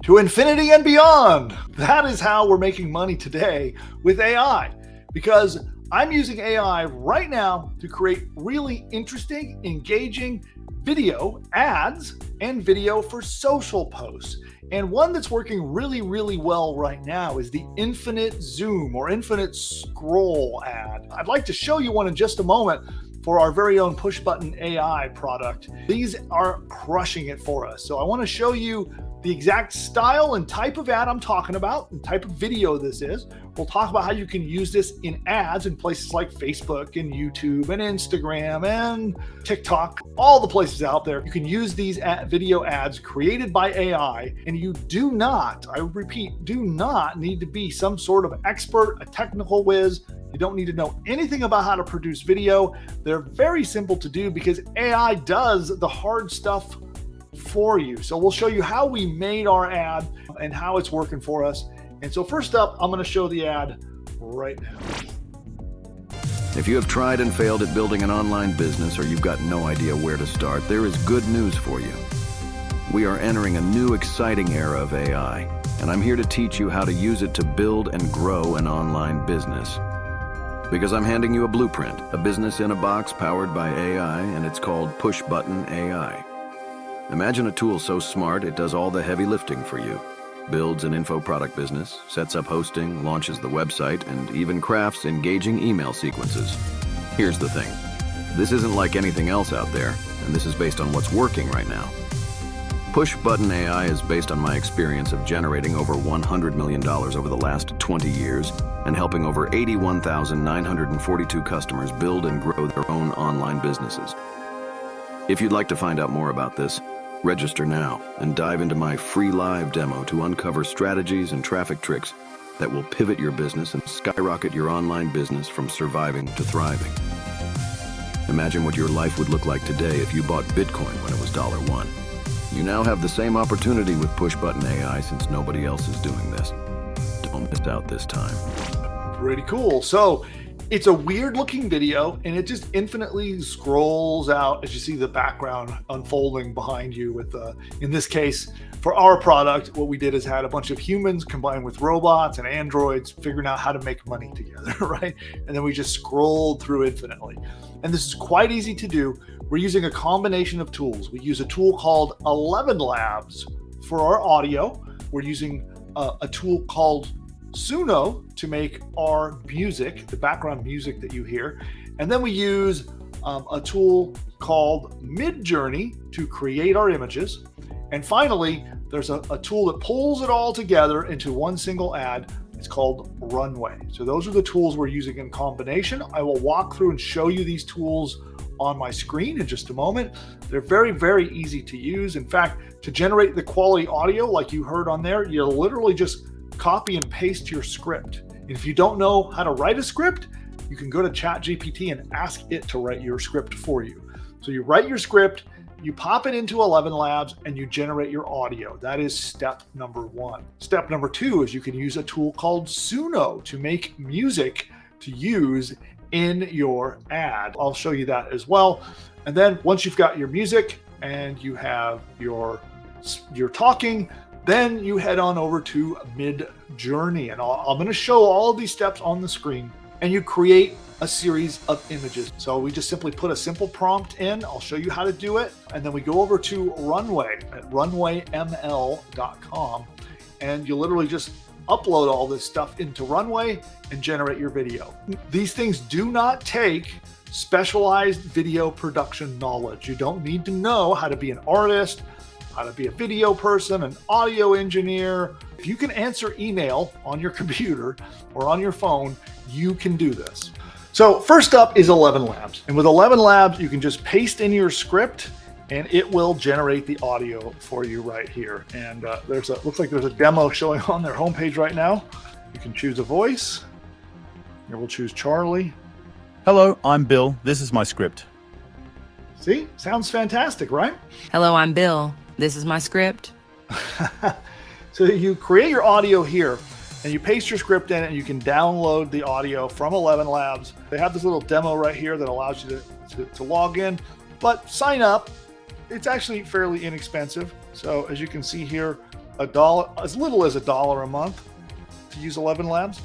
to infinity and beyond. That is how we're making money today with AI, because I'm using AI right now to create really interesting, engaging video ads and video for social posts. And one that's working really, really well right now is the infinite zoom or infinite scroll ad. I'd like to show you one in just a moment for our very own PushButton AI product. These are crushing it for us. So I want to show you the exact style and type of ad I'm talking about, and type of video this is. We'll talk about how you can use this in ads in places like Facebook and YouTube and Instagram and TikTok, all the places out there. You can use these video ads created by AI, and you do not, I repeat, do not need to be some sort of expert, a technical whiz. You don't need to know anything about how to produce video. They're very simple to do because AI does the hard stuff for you. So we'll show you how we made our ad and how it's working for us. And so first up, I'm going to show the ad right now. If you have tried and failed at building an online business, or you've got no idea where to start, there is good news for you. We are entering a new exciting era of AI, and I'm here to teach you how to use it to build and grow an online business. Because I'm handing you a blueprint, a business in a box powered by AI, and it's called PushButton AI. Imagine a tool so smart it does all the heavy lifting for you. Builds an info product business, sets up hosting, launches the website, and even crafts engaging email sequences. Here's the thing. This isn't like anything else out there, and this is based on what's working right now. PushButton AI is based on my experience of generating over $100 million over the last 20 years and helping over 81,942 customers build and grow their own online businesses. If you'd like to find out more about this, register now and dive into my free live demo to uncover strategies and traffic tricks that will pivot your business and skyrocket your online business from surviving to thriving. Imagine what your life would look like today if you bought Bitcoin when it was $1. You now have the same opportunity with PushButton AI since nobody else is doing this. Don't miss out this time. Pretty cool. So it's a weird looking video, and it just infinitely scrolls out as you see the background unfolding behind you with, in this case, for our product, what we did is had a bunch of humans combined with robots and androids figuring out how to make money together, right? And then we just scrolled through infinitely. And this is quite easy to do. We're using a combination of tools. We use a tool called 11 Labs for our audio. We're using a tool called Suno to make our music, the background music that you hear. And then we use a tool called Midjourney to create our images. And finally, there's a tool that pulls it all together into one single ad. It's called Runway. So those are the tools we're using in combination. I will walk through and show you these tools on my screen in just a moment. They're very, very easy to use. In fact, to generate the quality audio like you heard on there, you literally just copy and paste your script. And if you don't know how to write a script, you can go to ChatGPT and ask it to write your script for you. So you write your script, you pop it into 11 Labs, and you generate your audio. That is step number one. Step number two is you can use a tool called Suno to make music to use in your ad. I'll show you that as well. And then once you've got your music and you have your talking, then you head on over to Midjourney. And I'm going to show all of these steps on the screen, and you create a series of images. So we just simply put a simple prompt in. I'll show you how to do it. And then we go over to Runway at runwayml.com, and you literally just upload all this stuff into Runway and generate your video. These things do not take specialized video production knowledge. You don't need to know how to be an artist, how to be a video person, an audio engineer. If you can answer email on your computer or on your phone, you can do this. So first up is 11 Labs. And with 11 Labs, you can just paste in your script and it will generate the audio for you right here. And looks like there's a demo showing on their homepage right now. You can choose a voice. Here we'll choose Charlie. Hello, I'm Bill. This is my script. See, sounds fantastic, right? Hello, I'm Bill. This is my script. So you create your audio here and you paste your script in, and you can download the audio from 11 Labs. They have this little demo right here that allows you to log in, but sign up. It's actually fairly inexpensive. So as you can see here, as little as $1 a month to use 11 Labs.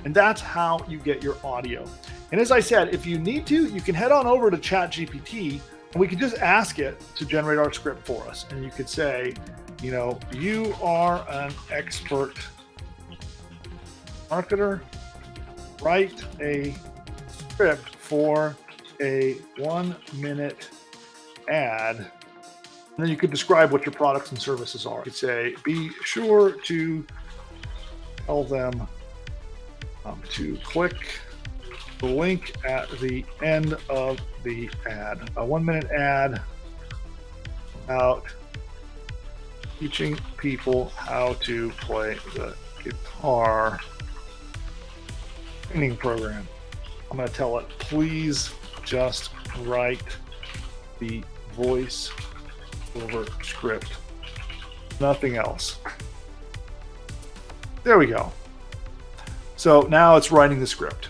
And that's how you get your audio. And as I said, if you need to, you can head on over to ChatGPT and we can just ask it to generate our script for us. And you could say, you know, you are an expert marketer, write a script for a 1-minute ad. And then you could describe what your products and services are. You could say, be sure to tell them to click the link at the end of the ad. A 1-minute ad about teaching people how to play the guitar training program. I'm going to tell it, please just write the voice over script, nothing else. There we go. So now it's writing the script.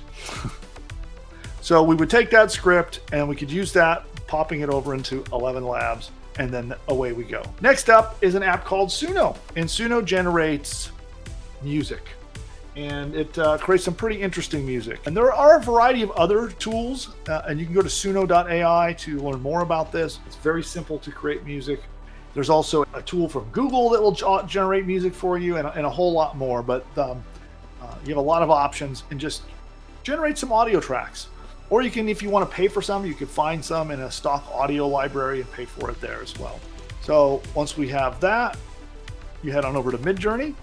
So we would take that script and we could use that, popping it over into 11 Labs, and then away we go. Next up is an app called Suno, and Suno generates music, and it creates some pretty interesting music. And there are a variety of other tools, and you can go to suno.ai to learn more about this. It's very simple to create music. There's also a tool from Google that will generate music for you, and a whole lot more, but you have a lot of options, and just generate some audio tracks. Or you can, if you want to pay for some, you could find some in a stock audio library and pay for it there as well. So once we have that, you head on over to Midjourney.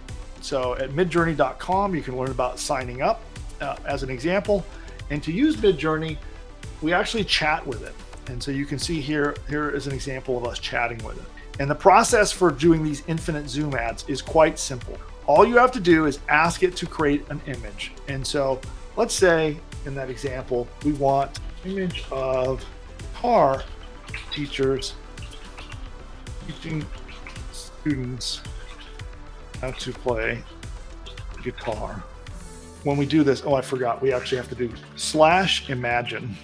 So at midjourney.com, you can learn about signing up as an example. And to use Midjourney, we actually chat with it. And so you can see here is an example of us chatting with it. And the process for doing these infinite zoom ads is quite simple. All you have to do is ask it to create an image. And so let's say in that example, we want an image of guitar teachers teaching students how to play guitar. When we do this, oh, I forgot, we actually have to do /imagine,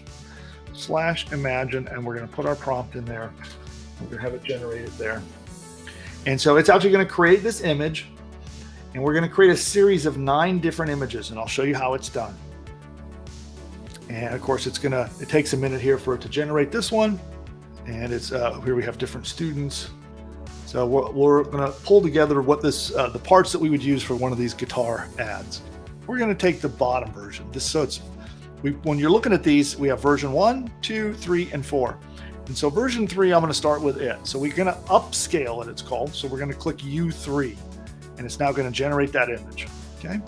and we're going to put our prompt in there. We're going to have it generated there. And so it's actually going to create this image, and we're going to create a series of 9 different images, and I'll show you how it's done. And of course, it takes a minute here for it to generate this one. And it's here we have different students. So we're going to pull together what the parts that we would use for one of these guitar ads. We're going to take the bottom version. When you're looking at these, we have version 1, 2, 3, and 4. And so version 3, I'm going to start with it. So we're going to upscale it, it's called. So we're going to click U3, and it's now going to generate that image. Okay.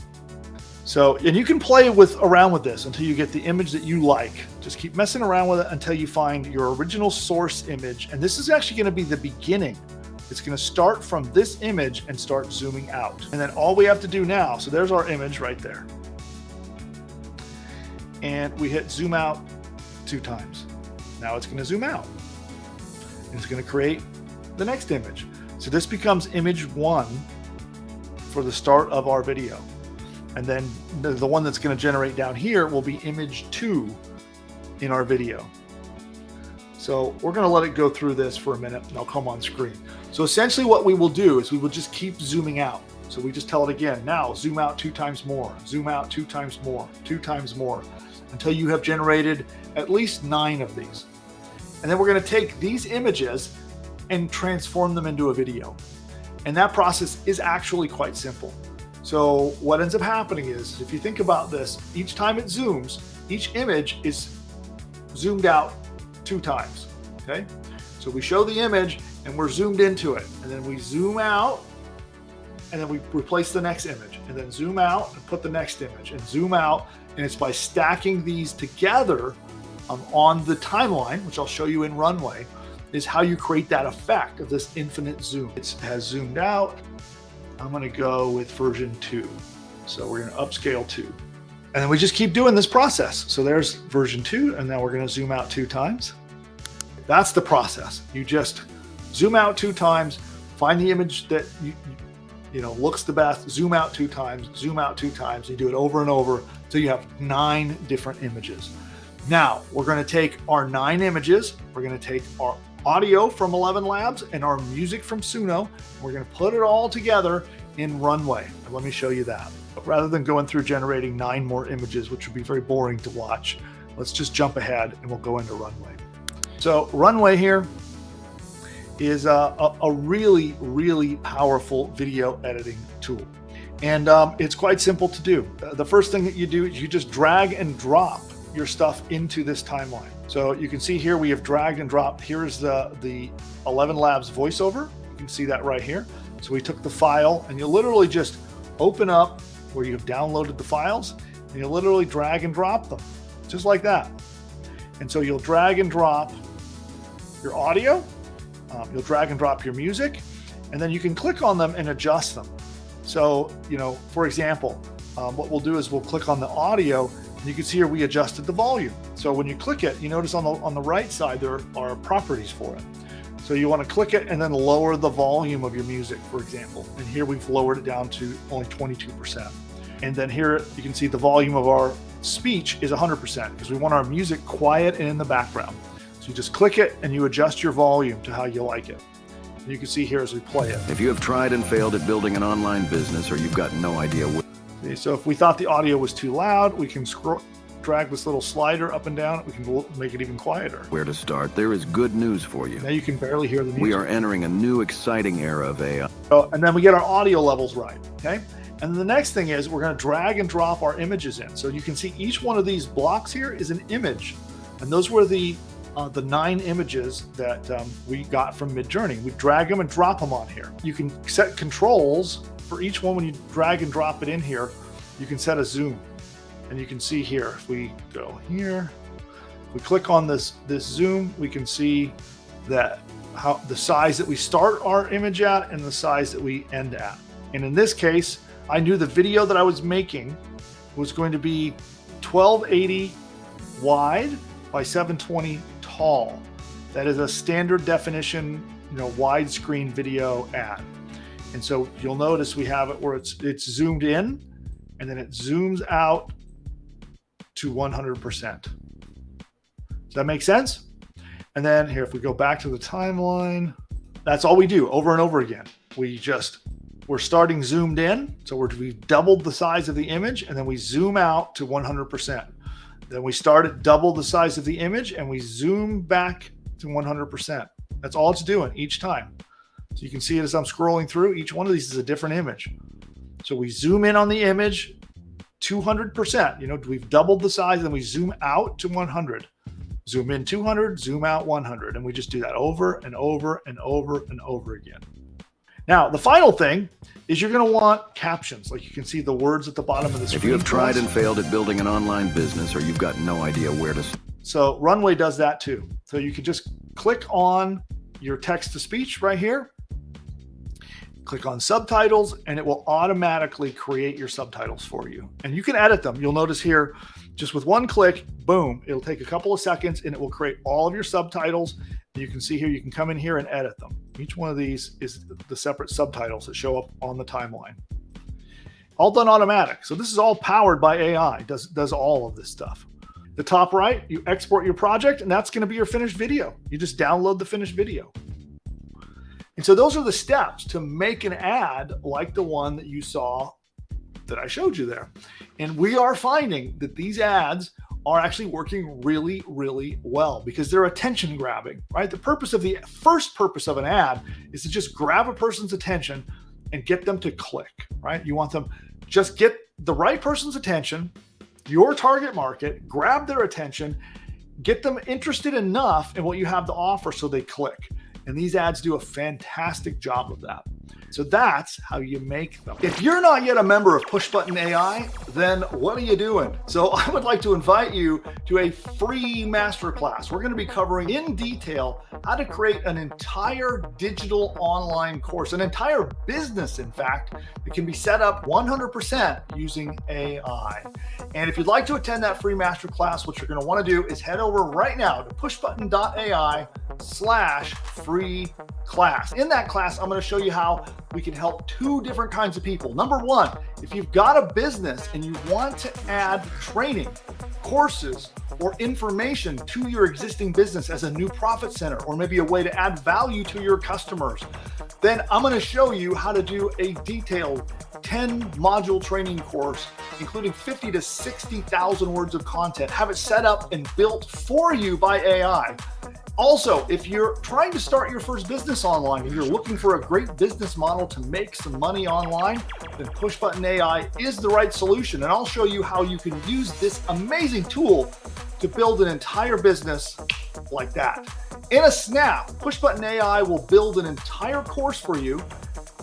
So, and you can play around with this until you get the image that you like. Just keep messing around with it until you find your original source image. And this is actually going to be the beginning. It's going to start from this image and start zooming out. And then all we have to do now, so there's our image right there. And we hit zoom out 2 times. Now it's going to zoom out. And it's going to create the next image. So this becomes image 1 for the start of our video. And then the one that's going to generate down here will be image 2 in our video. So we're going to let it go through this for a minute, and I'll come on screen. So essentially what we will do is we will just keep zooming out. So we just tell it again, now zoom out 2 times more, zoom out 2 times more, 2 times more, until you have generated at least 9 of these. And then we're going to take these images and transform them into a video. And that process is actually quite simple. So what ends up happening is, if you think about this, each time it zooms, each image is zoomed out 2 times, okay? So we show the image and we're zoomed into it, and then we zoom out, and then we replace the next image, and then zoom out and put the next image, and zoom out, and it's by stacking these together on the timeline, which I'll show you in Runway, is how you create that effect of this infinite zoom. It has zoomed out. I'm going to go with version 2. So we're going to upscale 2. And then we just keep doing this process. So there's version 2, and now we're going to zoom out 2 times. That's the process. You just zoom out 2 times, find the image that you know looks the best, zoom out 2 times, zoom out 2 times. You do it over and over until you have 9 different images. Now we're going to take our 9 images. We're going to take our audio from 11 Labs and our music from Suno. We're going to put it all together in Runway. And let me show you that. But rather than going through generating 9 more images, which would be very boring to watch, let's just jump ahead and we'll go into Runway. So Runway here is a really, really powerful video editing tool. And it's quite simple to do. The first thing that you do is you just drag and drop your stuff into this timeline. So you can see here we have dragged and dropped. Here's the 11 Labs voiceover. You can see that right here. So we took the file and you literally just open up where you have downloaded the files and you literally drag and drop them, just like that. And so you'll drag and drop your audio, you'll drag and drop your music, and then you can click on them and adjust them. So, for example, what we'll do is we'll click on the audio and you can see here we adjusted the volume. So when you click it, you notice on the right side there are properties for it. So you want to click it and then lower the volume of your music, for example. And here we've lowered it down to only 22%. And then here you can see the volume of our speech is 100% because we want our music quiet and in the background. So you just click it and you adjust your volume to how you like it. And you can see here as we play it. If you have tried and failed at building an online business or you've got no idea what... Okay, so if we thought the audio was too loud, we can drag this little slider up and down. We can make it even quieter. Where to start, there is good news for you. Now you can barely hear the music. We are entering a new exciting era of AI. So, and then we get our audio levels right, okay? And the next thing is we're going to drag and drop our images in. So you can see each one of these blocks here is an image. And those were the 9 images that we got from Midjourney. We drag them and drop them on here. You can set controls for each one. When you drag and drop it in here, you can set a zoom. And you can see here, if we go here, if we click on this zoom, we can see that how the size that we start our image at and the size that we end at. And in this case, I knew the video that I was making was going to be 1280 wide by 720 tall. That is a standard definition, widescreen video ad. And so you'll notice we have it where it's zoomed in and then it zooms out to 100%. Does that make sense? And then here, if we go back to the timeline, that's all we do over and over again. We're starting zoomed in. So we've doubled the size of the image and then we zoom out to 100%. Then we start at double the size of the image and we zoom back to 100%. That's all it's doing each time. So you can see it as I'm scrolling through. Each one of these is a different image. So we zoom in on the image 200%. We've doubled the size and we zoom out to 100. Zoom in 200, zoom out 100. And we just do that over and over and over and over again. Now, the final thing is you're going to want captions. Like you can see the words at the bottom of the screen. If you have tried and failed at building an online business or you've got no idea where to... So Runway does that too. So you can just click on your text to speech right here. Click on subtitles and it will automatically create your subtitles for you. And you can edit them. You'll notice here, just with one click, boom, it'll take a couple of seconds and it will create all of your subtitles. And you can see here, you can come in here and edit them. Each one of these is the separate subtitles that show up on the timeline. All done automatic. So this is all powered by AI, does all of this stuff. The top right, you export your project and that's going to be your finished video. You just download the finished video. And so those are the steps to make an ad like the one that you saw that I showed you there. And we are finding that these ads are actually working really, really well because they're attention grabbing, right? The first purpose of an ad is to just grab a person's attention and get them to click, right? You want them just get the right person's attention, your target market, grab their attention, get them interested enough in what you have to offer so they click. And these ads do a fantastic job of that. So that's how you make them. If you're not yet a member of PushButton AI, then what are you doing? So I would like to invite you to a free masterclass. We're going to be covering in detail how to create an entire digital online course, an entire business, in fact, that can be set up 100% using AI. And if you'd like to attend that free masterclass, what you're going to want to do is head over right now to pushbutton.ai/free class. In that class, I'm going to show you how we can help 2 different kinds of people. Number 1, if you've got a business and you want to add training, courses, or information to your existing business as a new profit center, or maybe a way to add value to your customers, then I'm going to show you how to do a detailed 10 module training course, including 50 to 60,000 words of content, have it set up and built for you by AI. Also, if you're trying to start your first business online and you're looking for a great business model to make some money online, then PushButton AI is the right solution. And I'll show you how you can use this amazing tool to build an entire business like that. In a snap, PushButton AI will build an entire course for you,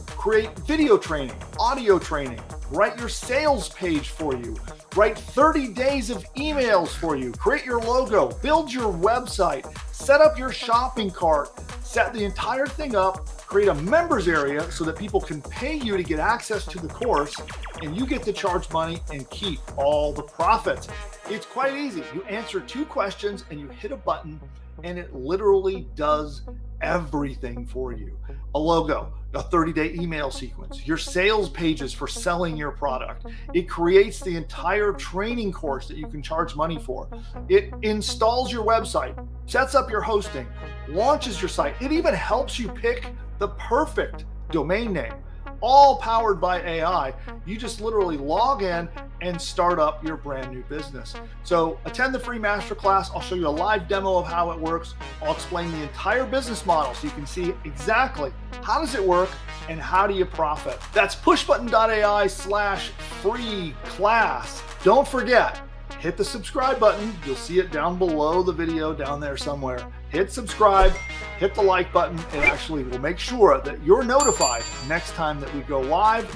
create video training, audio training, write your sales page for you, write 30 days of emails for you, create your logo, build your website, set up your shopping cart, set the entire thing up, create a members area so that people can pay you to get access to the course, and you get to charge money and keep all the profits. It's quite easy. You answer 2 questions and you hit a button, and it literally does everything for you. A logo, a 30-day email sequence, your sales pages for selling your product. It creates the entire training course that you can charge money for. It installs your website, sets up your hosting, launches your site. It even helps you pick the perfect domain name, all powered by AI. You just literally log in and start up your brand new business. So attend the free masterclass. I'll show you a live demo of how it works. I'll explain the entire business model so you can see exactly how does it work and how do you profit. That's pushbutton.ai/free class. Don't forget, hit the subscribe button. You'll see it down below the video down there somewhere. Hit subscribe, hit the like button. It actually will make sure that you're notified next time that we go live.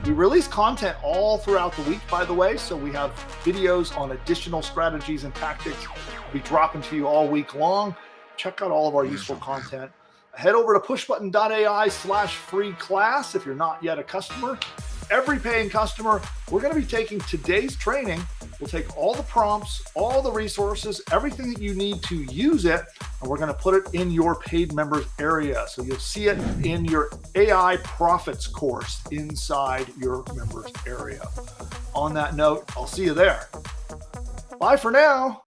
We release content all throughout the week, by the way, so we have videos on additional strategies and tactics we'll be dropping to you all week long. Check out all of our useful content. Head over to pushbutton.ai/free class if you're not yet a customer. Every paying customer, we're going to be taking today's training. We'll take all the prompts, all the resources, everything that you need to use it, and we're going to put it in your paid members area. So you'll see it in your AI profits course inside your members area. On that note, I'll see you there. Bye for now.